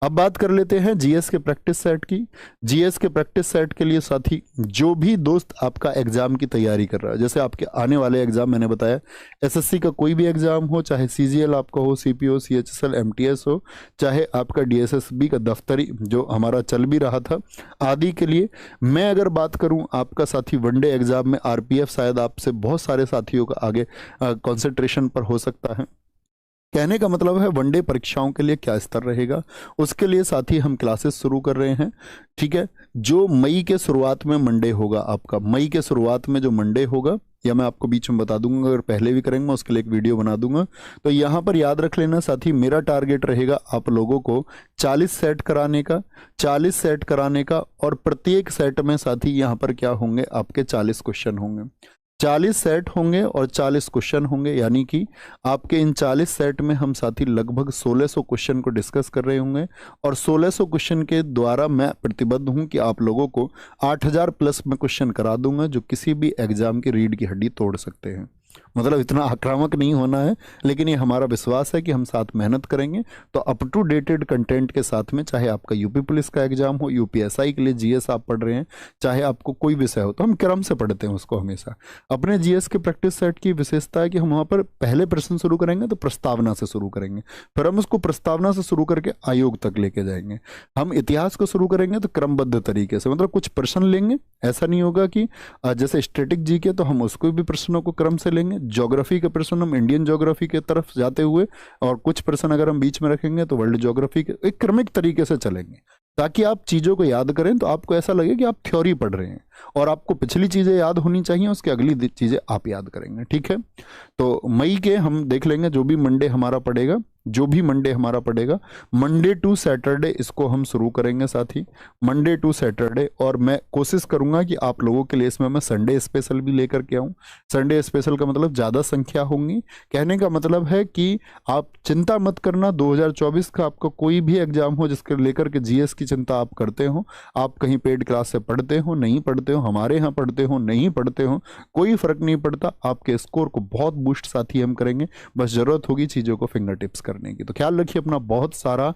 अब बात कर लेते हैं जीएस के प्रैक्टिस सेट की। जीएस के प्रैक्टिस सेट के लिए साथी जो भी दोस्त आपका एग्जाम की तैयारी कर रहा है, जैसे आपके आने वाले एग्जाम मैंने बताया, एसएससी का कोई भी एग्जाम हो, चाहे सीजीएल आपका हो, सीपीओ, सीएचएसएल, एमटीएस हो, चाहे आपका डीएसएसबी का दफ्तरी जो हमारा चल भी रहा था, आदि के लिए मैं अगर बात करूं, आपका साथी वनडे एग्जाम में आरपीएफ शायद आपसे बहुत सारे साथियों का आगे कंसंट्रेशन पर हो सकता है। कहने का मतलब है वनडे परीक्षाओं के लिए क्या स्तर रहेगा, उसके लिए साथ ही हम क्लासेस शुरू कर रहे हैं। ठीक है, जो मई के शुरुआत में मंडे होगा, आपका मई के शुरुआत में जो मंडे होगा, या मैं आपको बीच में बता दूंगा, अगर पहले भी करेंगे मैं उसके लिए एक वीडियो बना दूंगा। तो यहाँ पर याद रख लेना साथी, मेरा टारगेट रहेगा आप लोगों को 40 सेट कराने का, 40 सेट कराने का, और प्रत्येक सेट में साथी यहाँ पर क्या होंगे, आपके 40 क्वेश्चन होंगे। 40 सेट होंगे और 40 क्वेश्चन होंगे, यानी कि आपके इन 40 सेट में हम साथी लगभग 1600 क्वेश्चन को डिस्कस कर रहे होंगे, और 1600 क्वेश्चन के द्वारा मैं प्रतिबद्ध हूं कि आप लोगों को 8000 प्लस में क्वेश्चन करा दूंगा जो किसी भी एग्जाम की रीढ़ की हड्डी तोड़ सकते हैं। मतलब इतना आक्रामक नहीं होना है, लेकिन ये हमारा विश्वास है कि हम साथ मेहनत करेंगे तो अप टू डेटेड कंटेंट के साथ में, चाहे आपका यूपी पुलिस का एग्जाम हो, यूपीएसआई के लिए जीएस आप पढ़ रहे हैं, चाहे आपको कोई विषय हो, तो हम क्रम से पढ़ते हैं उसको हमेशा। अपने जीएस के प्रैक्टिस सेट की विशेषता है कि हम वहाँ पर पहले प्रश्न शुरू करेंगे तो प्रस्तावना से शुरू करेंगे, फिर हम उसको प्रस्तावना से शुरू करके आयोग तक लेके जाएंगे। हम इतिहास को शुरू करेंगे तो क्रमबद्ध तरीके से, मतलब कुछ प्रश्न लेंगे, ऐसा नहीं होगा कि जैसे स्टैटिक जीके तो हम उसको भी प्रश्नों को क्रम से लेंगे, ज्योग्राफी के प्रश्न हम इंडियन ज्योग्राफी के तरफ जाते हुए, और कुछ प्रश्न अगर हम बीच में रखेंगे तो वर्ल्ड ज्योग्राफी के, एक क्रमिक तरीके से चलेंगे, ताकि आप चीज़ों को याद करें तो आपको ऐसा लगे कि आप थ्योरी पढ़ रहे हैं, और आपको पिछली चीज़ें याद होनी चाहिए, उसकी अगली चीज़ें आप याद करेंगे। ठीक है, तो मई के हम देख लेंगे जो भी मंडे हमारा पड़ेगा, जो भी मंडे हमारा पड़ेगा, मंडे टू सैटरडे इसको हम शुरू करेंगे साथी, मंडे टू सैटरडे। और मैं कोशिश करूंगा कि आप लोगों के लिए इसमें मैं संडे स्पेशल भी लेकर के आऊँ। संडे स्पेशल का मतलब ज़्यादा संख्या होंगी, कहने का मतलब है कि आप चिंता मत करना, 2024 का आपका कोई भी एग्जाम हो जिसके लेकर के जीएस की चिंता आप करते हो, आप कहीं पेड क्लास से पढ़ते हो, नहीं पढ़ते हो, हमारे यहाँ पढ़ते हो, नहीं पढ़ते हो, कोई फर्क नहीं पड़ता, आपके स्कोर को बहुत बूस्ट साथी हम करेंगे, बस जरूरत होगी चीज़ों को फिंगर टिप्स करने की। तो ख्याल रखिए अपना बहुत सारा।